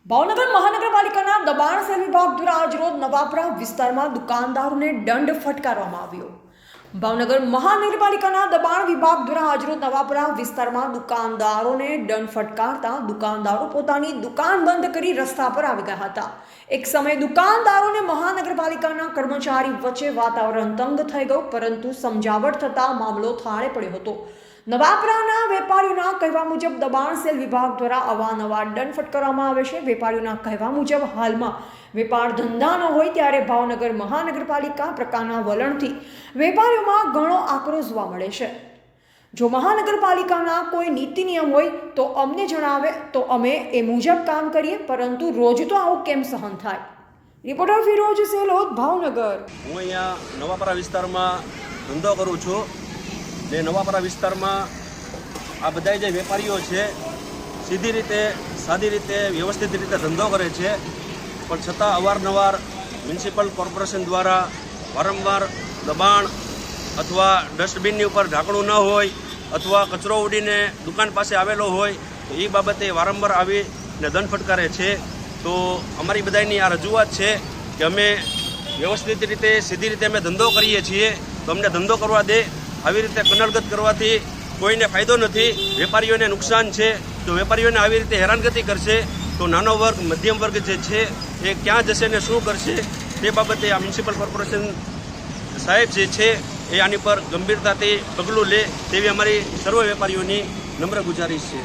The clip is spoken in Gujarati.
ભાવનગર મહાનગરપાલિકાના દબાણ સેલ વિભાગ દ્વારા આજરોજ નવાપરા વિસ્તારમાં દુકાનદારોને દંડ ફટકારવામાં આવ્યો। ભાવનગર મહાનગરપાલિકાના દબાણ વિભાગ દ્વારા આજરોજ નવાપરા વિસ્તારમાં દુકાનદારોને દંડ ફટકારતા દુકાનદારો પોતાની દુકાન બંધ કરી રસ્તા પર આવી ગયા હતા। એક સમયે દુકાનદારોને મહાનગરપાલિકાના કર્મચારી વચ્ચે વાતાવરણ તંગ થઈ ગયું, પરંતુ સમજાવટ થતાં મામલો થાળે પડ્યો હતો। નવાપરાના વેપારીઓના કહેવા મુજબ દબાણ સેલ વિભાગ દ્વારા અવારનવાર દંડ ફટકારવામાં આવે છે। વેપારીઓના કહેવા મુજબ હાલમાં વેપાર ધંધા ન હોય ત્યારે ભાવનગર મહાનગરપાલિકા પ્રકારના વલણથી વેપારીઓમાં ઘણો આક્રોશ જોવા મળે છે। જો મહાનગરપાલિકાના કોઈ નીતિ નિયમ હોય તો અમને જણાવે તો અમે એ મુજબ કામ કરીએ, પરંતુ રોજ તો આવું કેમ સહન થાય। રિપોર્ટર ફિરોજ સેલોદ, ભાવનગર। હું અહીંયા નવાપરા વિસ્તારમાં ધંધો કરું છું ને નવાપરા વિસ્તારમાં આ બધા જે વેપારીઓ છે સીધી રીતે સાદી રીતે વ્યવસ્થિત રીતે ધંધો કરે છે, પણ છતાં અવારનવાર મ્યુનિસિપલ કોર્પોરેશન દ્વારા વારંવાર દબાણ અથવા ડસ્ટબિનની ઉપર ઢાંકણું ન હોય અથવા કચરો ઉડીને દુકાન પાસે આવેલો હોય તો એ બાબતે વારંવાર આવીને દંડ ફટકારે છે। તો અમારી બધાની આ રજૂઆત છે કે અમે વ્યવસ્થિત રીતે સીધી રીતે અમે ધંધો કરીએ છીએ, તો અમને ધંધો કરવા દે। આવી રીતે કનડગત કરવાથી કોઈને ફાયદો નથી, વેપારીઓને નુકસાન છે। જો વેપારીઓને આવી રીતે હેરાનગતિ કરશે તો નાનો વર્ગ મધ્યમ વર્ગ જે છે એ ક્યાં જશે ને શું કરશે, તે બાબતે આ મ્યુનિસિપલ કોર્પોરેશન સાહેબ જે છે એ આની પર ગંભીરતાથી પગલું લે તેવી અમારી સર્વ વેપારીઓની નમ્ર ગુજારિશ છે।